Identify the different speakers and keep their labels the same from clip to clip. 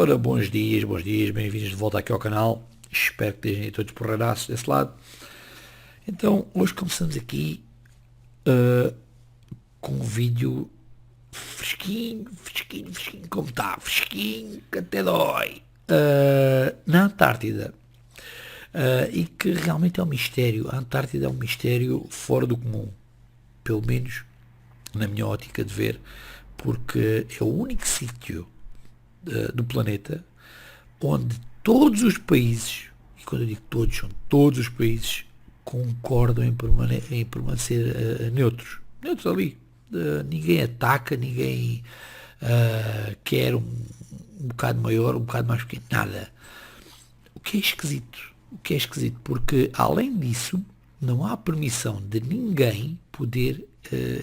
Speaker 1: Ora, bons dias, bem-vindos de volta aqui ao canal. Espero que estejam todos porreiraços desse lado. Então, hoje começamos aqui com um vídeo fresquinho, como está, fresquinho, que até dói, na Antártida. E que realmente é um mistério. A Antártida é um mistério fora do comum, pelo menos na minha ótica de ver, porque é o único sítio do planeta onde todos os países, e quando eu digo todos, são todos os países, concordam em permanecer neutros ali. Ninguém ataca, ninguém quer um bocado maior, um bocado mais pequeno, nada. O que é esquisito, porque além disso não há permissão de ninguém poder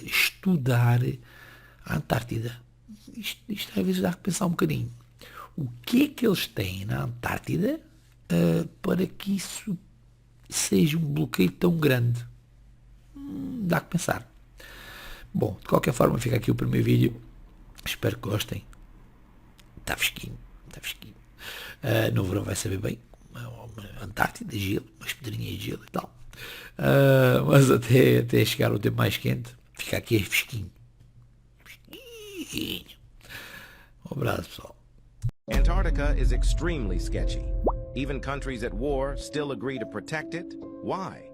Speaker 1: estudar a Antártida. Isto às vezes dá que pensar um bocadinho. O que é que eles têm na Antártida para que isso seja um bloqueio tão grande? Dá que pensar. Bom, de qualquer forma fica aqui o primeiro vídeo. Espero que gostem. Está fresquinho. No verão vai saber bem. Antártida, gelo, umas pedrinhas de gelo e tal. Mas até chegar o tempo mais quente, fica aqui fresquinho. Um abraço, pessoal.
Speaker 2: Antarctica is extremely sketchy. Even countries at war still agree to protect it. Why?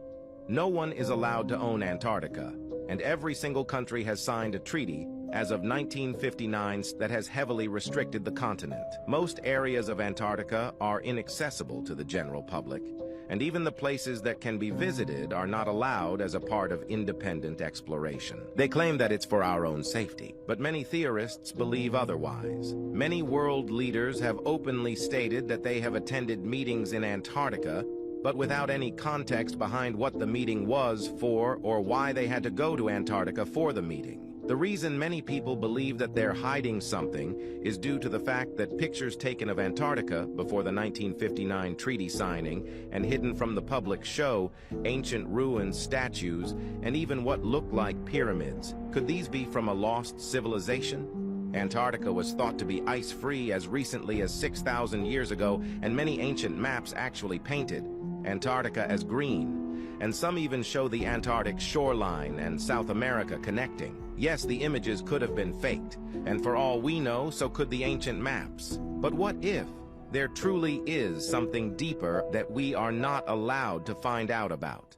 Speaker 2: No one is allowed to own Antarctica, and every single country has signed a treaty as of 1959 that has heavily restricted the continent. Most areas of Antarctica are inaccessible to the general public, and even the places that can be visited are not allowed as a part of independent exploration. They claim that it's for our own safety, but many theorists believe otherwise. Many world leaders have openly stated that they have attended meetings in Antarctica, but without any context behind what the meeting was for or why they had to go to Antarctica for the meeting. The reason many people believe that they're hiding something is due to the fact that pictures taken of Antarctica before the 1959 treaty signing and hidden from the public show ancient ruins, statues, and even what looked like pyramids. Could these be from a lost civilization? Antarctica was thought to be ice-free as recently as 6,000 years ago, and many ancient maps actually painted Antarctica as green. And some even show the Antarctic shoreline and South America connecting. Yes, the images could have been faked, and for all we know, so could the ancient maps. But what if there truly is something deeper that we are not allowed to find out about?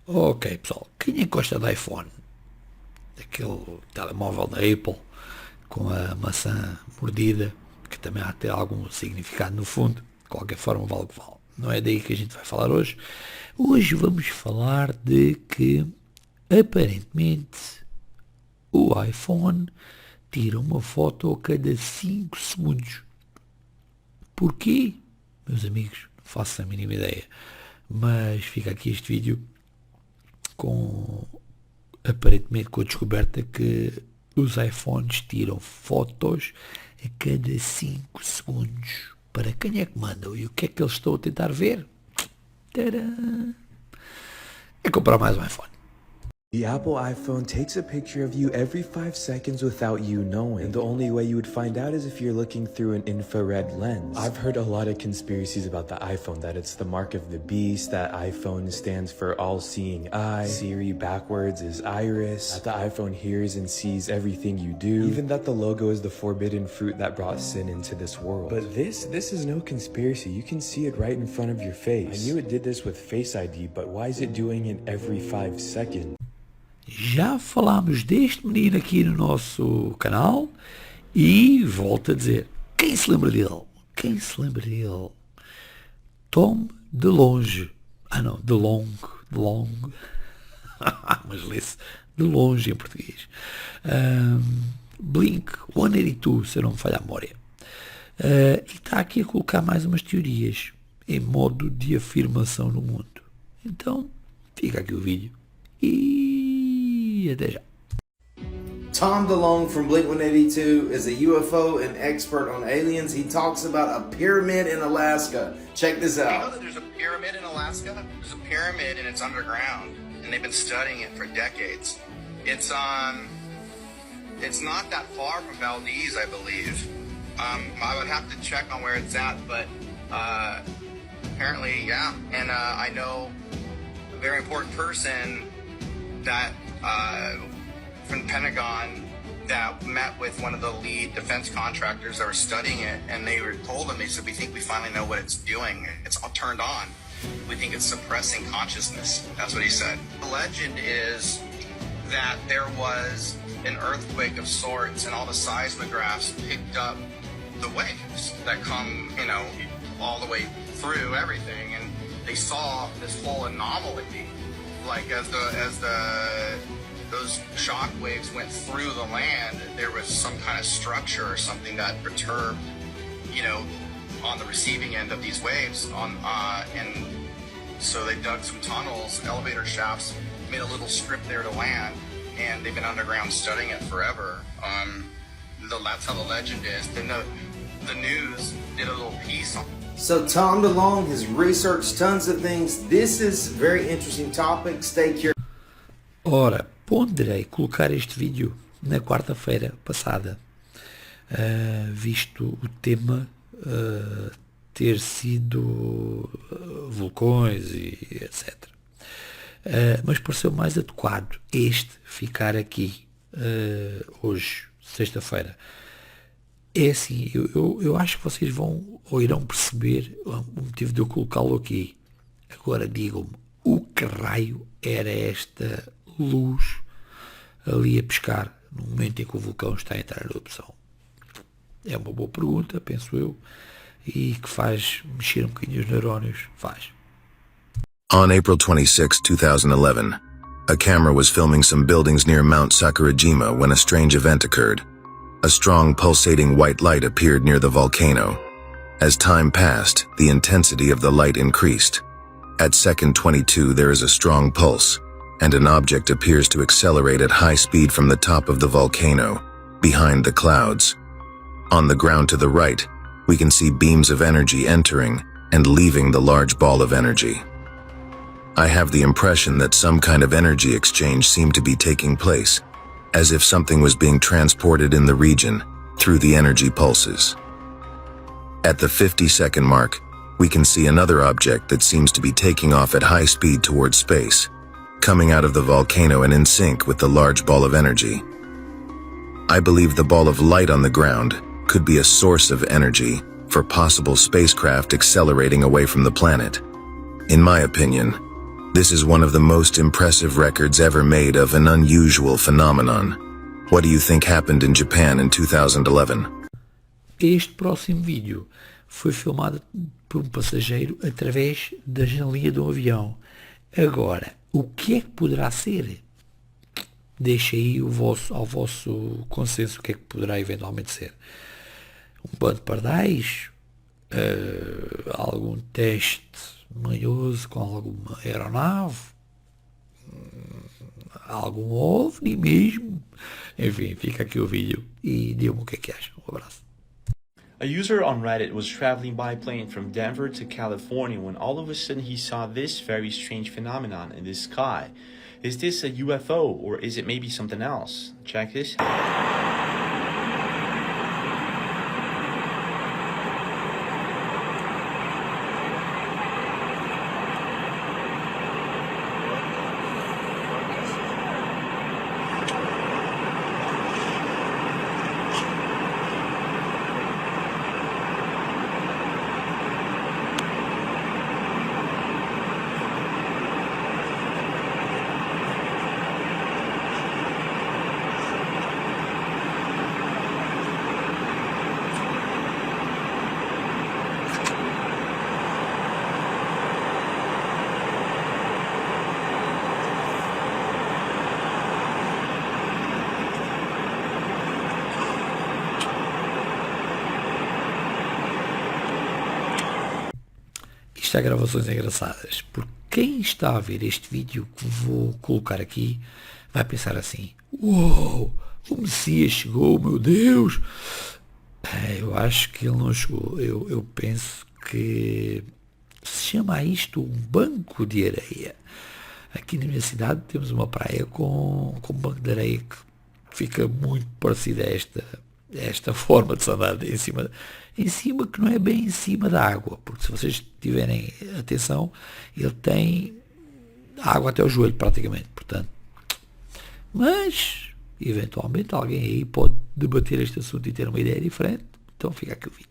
Speaker 1: Ok, pessoal, quem é que gosta de iPhone? Daquele telemóvel da Apple com a maçã mordida, que também há até algum significado no fundo. De qualquer forma, vale o que vale. Não é daí que a gente vai falar hoje. Hoje vamos falar de que, aparentemente, o iPhone tira uma foto a cada 5 segundos. Porquê? Meus amigos, não faço a mínima ideia. Mas fica aqui este vídeo aparentemente com a descoberta que os iPhones tiram fotos a cada 5 segundos. Para quem é que mandam? E o que é que eles estão a tentar ver? Tadã! É comprar mais um iPhone.
Speaker 3: The Apple iPhone takes a picture of you every 5 seconds without you knowing. And the only way you would find out is if you're looking through an infrared lens. I've heard a lot of conspiracies about the iPhone, that it's the mark of the beast, that iPhone stands for all-seeing eye, Serie backwards is iris, that the iPhone hears and sees everything you do, even that the logo is the forbidden fruit that brought sin into this world. But this is no conspiracy. You can see it right in front of your face. I knew it did this with Face ID, but why is it doing it every 5 seconds?
Speaker 1: Já falámos deste menino aqui no nosso canal e volto a dizer, quem se lembra dele? Tom DeLonge. Não, DeLong. Mas lê-se DeLonge em português. Blink 182, se eu não me falha a memória. E está aqui a colocar mais umas teorias em modo de afirmação no mundo. Então, fica aqui o vídeo e até já.
Speaker 4: Tom DeLonge from Blink-182 is a UFO and expert on aliens. He talks about a pyramid in Alaska. Check this out.
Speaker 5: You know that there's a pyramid in Alaska? There's a pyramid and it's underground, and they've been studying it for decades. It's not that far from Valdez, I believe. I would have to check on where it's at, but apparently, yeah. And I know a very important person that from the Pentagon that met with one of the lead defense contractors that were studying it, and they told him, they said, we think we finally know what it's doing. It's all turned on. We think it's suppressing consciousness. That's what he said. The legend is that there was an earthquake of sorts, and all the seismographs picked up the waves that come, you know, all the way through everything, and they saw this whole anomaly, like as those shock waves went through the land, there was some kind of structure or something that perturbed, you know, on the receiving end of these waves. And so they dug some tunnels, elevator shafts, made a little strip there to land, and they've been underground studying it forever. That's how the legend is. Then the news did a little piece on.
Speaker 4: So Tom DeLonge has researched tons of things. This is a very interesting topic. Stay curious.
Speaker 1: Ora, ponderei colocar este vídeo na quarta-feira passada, visto o tema ter sido vulcões e etc. Mas pareceu mais adequado este ficar aqui hoje, sexta-feira. É assim, eu acho que vocês vão ou irão perceber o motivo de eu colocá-lo aqui. Agora digam-me, o que raio era esta luz ali a pescar no momento em que o vulcão está a entrar em erupção? É uma boa pergunta, penso eu, e que faz mexer um bocadinho os neurónios. Faz.
Speaker 6: On April 26, 2011, a camera was filming some buildings near Mount Sakurajima when a strange event occurred. A strong pulsating white light appeared near the volcano. As time passed, the intensity of the light increased. At second 22, there is a strong pulse, and an object appears to accelerate at high speed from the top of the volcano, behind the clouds. On the ground to the right, we can see beams of energy entering and leaving the large ball of energy. I have the impression that some kind of energy exchange seemed to be taking place, as if something was being transported in the region through the energy pulses. At the 50-second mark, we can see another object that seems to be taking off at high speed towards space, coming out of the volcano and in sync with the large ball of energy. I believe the ball of light on the ground could be a source of energy for possible spacecraft accelerating away from the planet. In my opinion, this is one of the most impressive records ever made of an unusual phenomenon. What do you think happened in Japan in 2011?
Speaker 1: Este próximo vídeo foi filmado por um passageiro através da janelinha de um avião. Agora, o que é que poderá ser? Deixa aí ao vosso consenso o que é que poderá eventualmente ser. Um bando de pardais? Algum teste manhoso com alguma aeronave? Algum OVNI mesmo? Enfim, fica aqui o vídeo e digam-me o que é que acham. Um abraço.
Speaker 7: A user on Reddit was traveling by plane from Denver to California when all of a sudden he saw this very strange phenomenon in the sky. Is this a UFO or is it maybe something else? Check this out.
Speaker 1: Isto há gravações engraçadas, porque quem está a ver este vídeo que vou colocar aqui vai pensar assim: uou, o Messias chegou, meu Deus! Eu acho que ele não chegou. Eu penso que se chama isto um banco de areia. Aqui na minha cidade temos uma praia com um banco de areia que fica muito parecida a esta forma de se andar em cima que não é bem em cima da água, porque se vocês tiverem atenção, ele tem água até o joelho praticamente, portanto, mas eventualmente alguém aí pode debater este assunto e ter uma ideia diferente, então fica aqui o vídeo.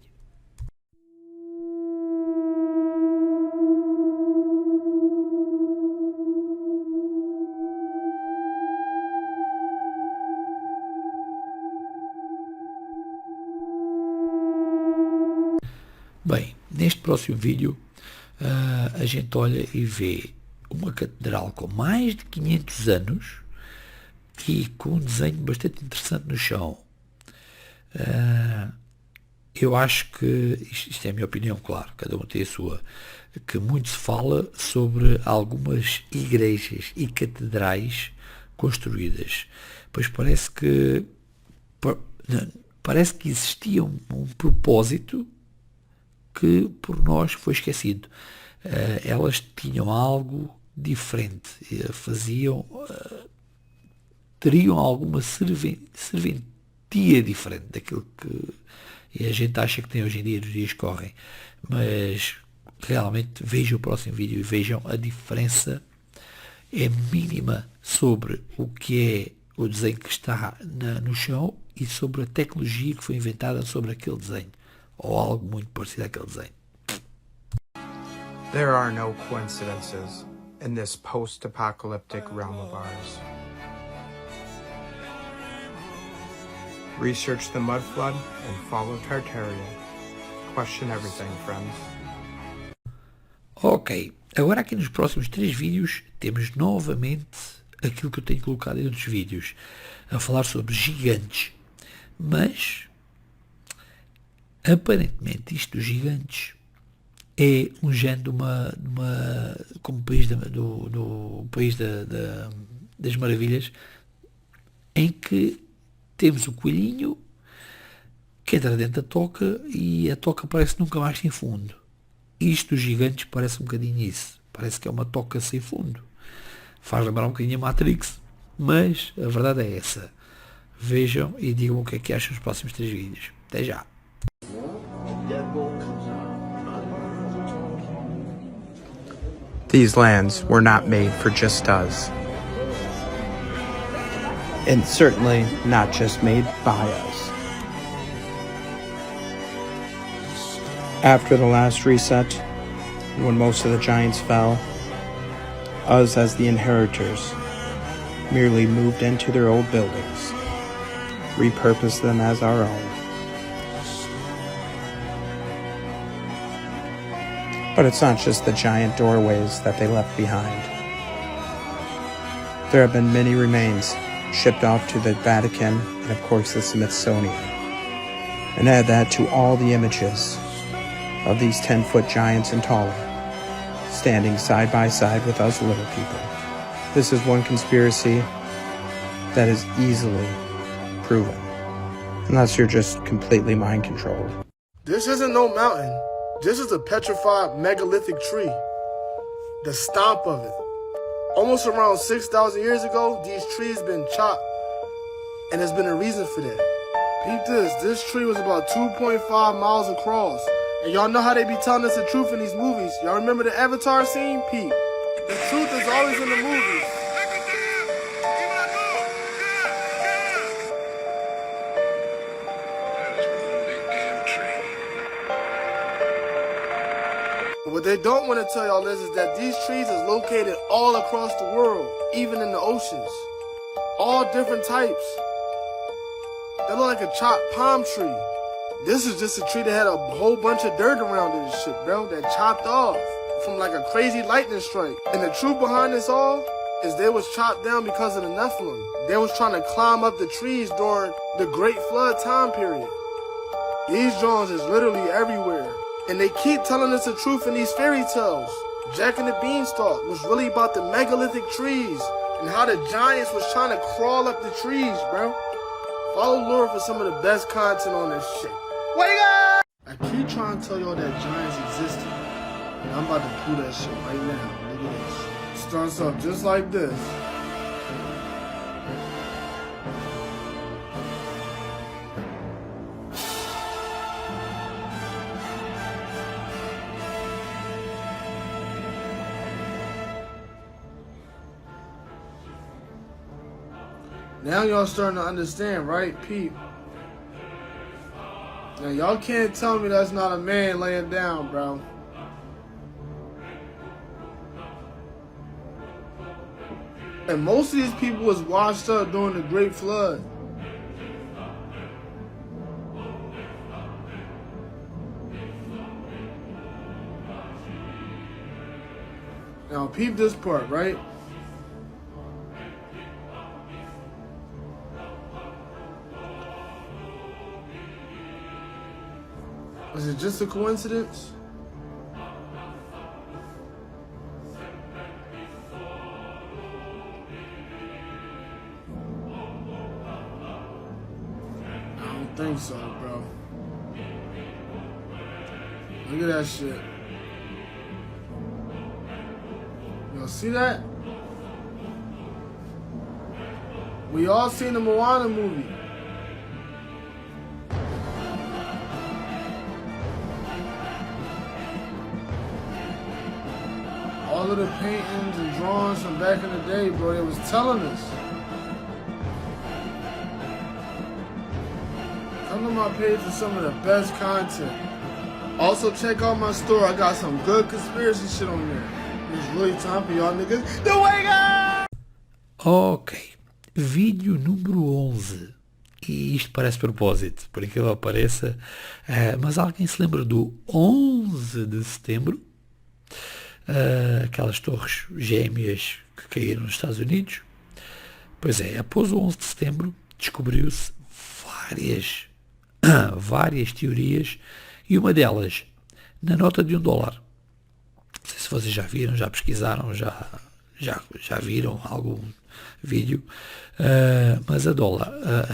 Speaker 1: Bem, neste próximo vídeo a gente olha e vê uma catedral com mais de 500 anos e com um desenho bastante interessante no chão. Eu acho que, isto é a minha opinião, claro, cada um tem a sua, que muito se fala sobre algumas igrejas e catedrais construídas, pois parece que existia um propósito que por nós foi esquecido. Elas tinham algo diferente, teriam alguma serventia diferente daquilo que a gente acha que tem hoje em dia, nos dias que correm. Mas realmente vejam o próximo vídeo e vejam a diferença é mínima sobre o que é o desenho que está no chão e sobre a tecnologia que foi inventada sobre aquele desenho, ou algo muito parecido àquele desenho.
Speaker 8: There are no coincidences in this post-apocalyptic realm of ours. Research the mud flood and follow Tartaria. Question everything, friends.
Speaker 1: Ok, agora aqui nos próximos 3 vídeos temos novamente aquilo que eu tenho colocado em outros vídeos, a falar sobre gigantes, mas aparentemente isto dos gigantes é um género de uma como país do país das maravilhas, em que temos o coelhinho que entra dentro da toca e a toca parece que nunca mais tem fundo. Isto dos gigantes parece um bocadinho isso, parece que é uma toca sem fundo, faz lembrar um bocadinho a Matrix, mas a verdade é essa. Vejam e digam o que é que acham nos próximos 3 vídeos. Até já!
Speaker 8: These lands were not made for just us. And certainly not just made by us. After the last reset, when most of the giants fell, us as the inheritors merely moved into their old buildings, repurposed them as our own. But it's not just the giant doorways that they left behind. There have been many remains shipped off to the Vatican and of course the Smithsonian. And add that to all the images of these 10-foot giants and taller, standing side by side with us little people. This is one conspiracy that is easily proven, unless you're just completely mind controlled.
Speaker 9: This isn't no mountain. This is a petrified megalithic tree. The stomp of it. Almost around 6,000 years ago, these trees been chopped. And there's been a reason for that. Peep this. This tree was about 2.5 miles across. And y'all know how they be telling us the truth in these movies. Y'all remember the Avatar scene? Peep. The truth is always in the movies. What they don't want to tell y'all is that these trees is located all across the world, even in the oceans. All different types. They look like a chopped palm tree. This is just a tree that had a whole bunch of dirt around it and shit, bro, that chopped off from like a crazy lightning strike. And the truth behind this all is they was chopped down because of the Nephilim. They was trying to climb up the trees during the Great Flood time period. These Jones is literally everywhere. And they keep telling us the truth in these fairy tales. Jack and the Beanstalk was really about the megalithic trees and how the giants was trying to crawl up the trees, bro. Follow Lord for some of the best content on this shit. Wake up! I keep trying to tell y'all that giants existed. And I'm about to prove that shit right now. Look at this. It starts up just like this. Now y'all starting to understand, right, Pete? Now y'all can't tell me that's not a man laying down, bro. And most of these people was washed up during the Great Flood. Now peep this part, right? Was it just a coincidence? I don't think so, bro. Look at that shit. Y'all see that? We all seen the Moana movie. All of the paintings and drawings from back in the day, bro, they was telling us. Come to my page for some of the best content. Also, check out my store. I got some good conspiracy shit on there. It's really time for y'all niggas to wake up!
Speaker 1: Ok, vídeo número 11. E isto parece propósito, por incrível que pareça. Mas alguém se lembra do 11 de setembro? Aquelas torres gêmeas que caíram nos Estados Unidos? Pois é, após o 11 de setembro descobriu-se várias teorias, e uma delas na nota de $1. Não sei se vocês já viram, já pesquisaram, já viram algum vídeo, mas a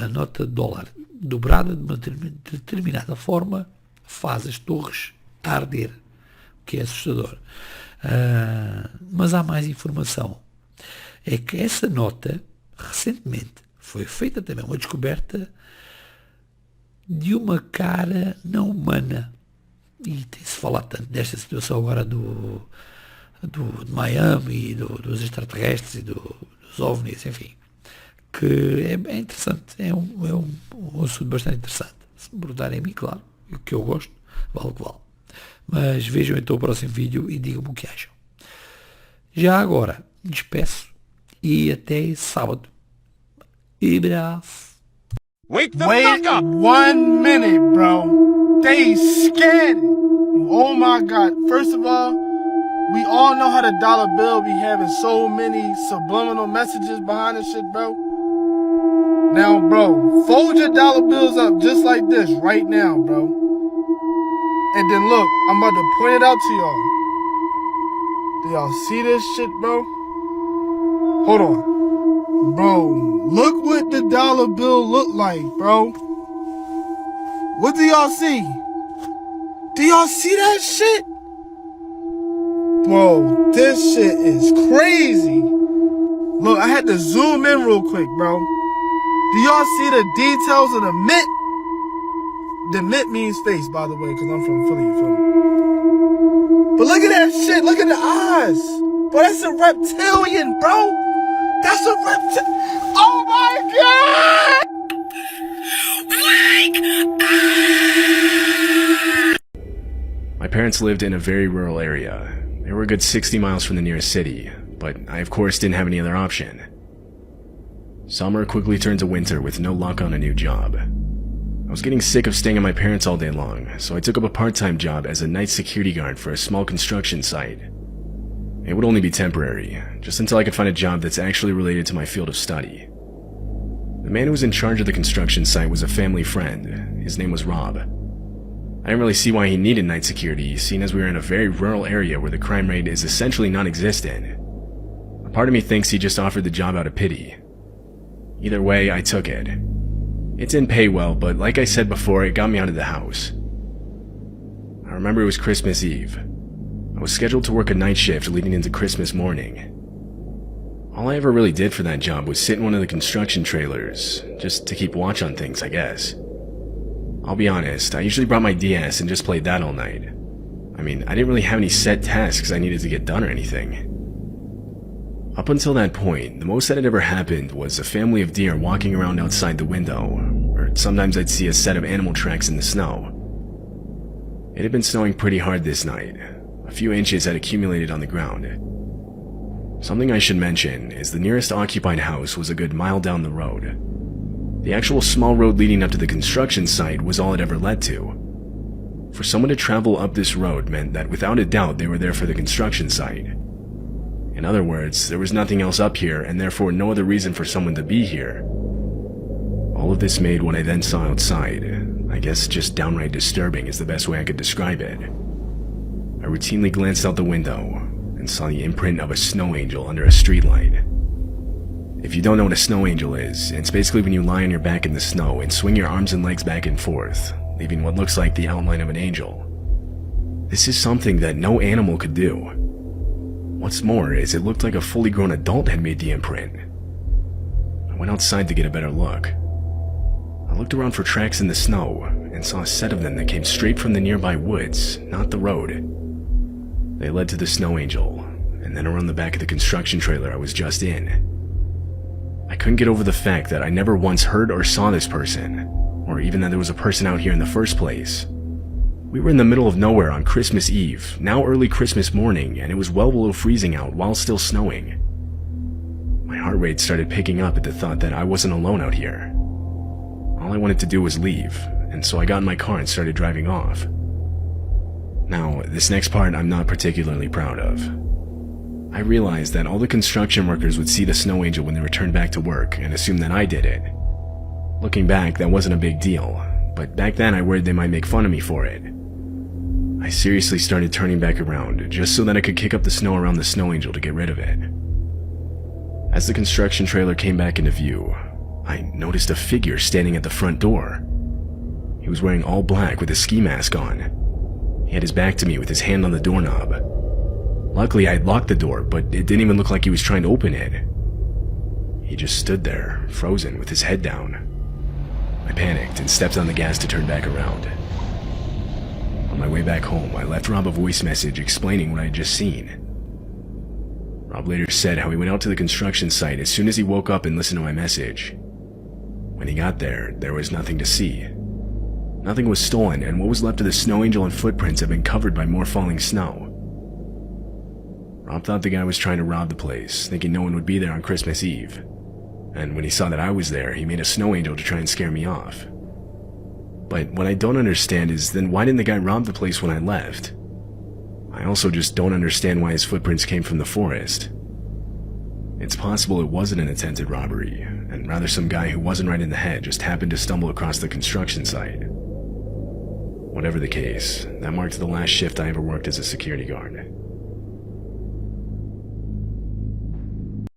Speaker 1: nota de dólar dobrada de uma determinada forma faz as torres arder, o que é assustador. Mas há mais informação. É que essa nota, recentemente, foi feita também uma descoberta de uma cara não humana. E tem-se falado tanto desta situação agora de Miami, e dos extraterrestres e dos OVNIs, enfim, que é interessante, é um assunto bastante interessante. Se me perguntarem a mim, claro, o que eu gosto, vale o que vale. Mas vejam então o próximo vídeo e digam-me o que acham. Já agora, despeço e até sábado. E bravo.
Speaker 9: Wait 1 minute, bro. They scared it. Oh my God. First of all, we all know how the dollar bill be having so many subliminal messages behind this shit, bro. Now, bro, fold your dollar bills up just like this right now, bro. And then look, I'm about to point it out to y'all. Do y'all see this shit, bro? Hold on. Bro, look what the dollar bill look like, bro. What do y'all see? Do y'all see that shit? Bro, this shit is crazy. Look, I had to zoom in real quick, bro. Do y'all see the details of the mint? The mint means face, by the way, because I'm from Philly, you feel me? But look at that shit. Look at the eyes. Bro, that's a reptilian, bro. That's a reptilian. Oh my God!
Speaker 10: My parents lived in a very rural area. They were a good 60 miles from the nearest city, but I of course didn't have any other option. Summer quickly turned to winter with no luck on a new job. I was getting sick of staying at my parents all day long, so I took up a part-time job as a night security guard for a small construction site. It would only be temporary, just until I could find a job that's actually related to my field of study. The man who was in charge of the construction site was a family friend. His name was Rob. I didn't really see why he needed night security, seeing as we were in a very rural area where the crime rate is essentially non-existent. A part of me thinks he just offered the job out of pity. Either way, I took it. It didn't pay well, but like I said before, it got me out of the house. I remember it was Christmas Eve. I was scheduled to work a night shift leading into Christmas morning. All I ever really did for that job was sit in one of the construction trailers, just to keep watch on things, I guess. I'll be honest, I usually brought my DS and just played that all night. I mean, I didn't really have any set tasks I needed to get done or anything. Up until that point, the most that had ever happened was a family of deer walking around outside the window, or sometimes I'd see a set of animal tracks in the snow. It had been snowing pretty hard this night. A few inches had accumulated on the ground. Something I should mention is the nearest occupied house was a good mile down the road. The actual small road leading up to the construction site was all it ever led to. For someone to travel up this road meant that without a doubt they were there for the construction site. In other words, there was nothing else up here and therefore no other reason for someone to be here. All of this made what I then saw outside, I guess just downright disturbing is the best way I could describe it. I routinely glanced out the window and saw the imprint of a snow angel under a streetlight. If you don't know what a snow angel is, it's basically when you lie on your back in the snow and swing your arms and legs back and forth, leaving what looks like the outline of an angel. This is something that no animal could do. What's more is it looked like a fully grown adult had made the imprint. I went outside to get a better look. I looked around for tracks in the snow and saw a set of them that came straight from the nearby woods, not the road. They led to the snow angel, and then around the back of the construction trailer I was just in. I couldn't get over the fact that I never once heard or saw this person, or even that there was a person out here in the first place. We were in the middle of nowhere on Christmas Eve, now early Christmas morning, and it was well below freezing out while still snowing. My heart rate started picking up at the thought that I wasn't alone out here. All I wanted to do was leave, and so I got in my car and started driving off. Now, this next part I'm not particularly proud of. I realized that all the construction workers would see the snow angel when they returned back to work and assume that I did it. Looking back, that wasn't a big deal, but back then I worried they might make fun of me for it. I seriously started turning back around, just so that I could kick up the snow around the snow angel to get rid of it. As the construction trailer came back into view, I noticed a figure standing at the front door. He was wearing all black with a ski mask on. He had his back to me with his hand on the doorknob. Luckily, I had locked the door, but it didn't even look like he was trying to open it. He just stood there, frozen, with his head down. I panicked and stepped on the gas to turn back around. On my way back home, I left Rob a voice message explaining what I had just seen. Rob later said how he went out to the construction site as soon as he woke up and listened to my message. When he got there, there was nothing to see. Nothing was stolen, and what was left of the snow angel and footprints had been covered by more falling snow. Rob thought the guy was trying to rob the place, thinking no one would be there on Christmas Eve. And when he saw that I was there, he made a snow angel to try and scare me off. But what I don't understand is then why didn't the guy rob the place when I left? I also just don't understand why his footprints came from the forest. It's possible it wasn't an attempted robbery, and rather some guy who wasn't right in the head just happened to stumble across the construction site. Whatever the case, that marked the last shift I ever worked as a security guard.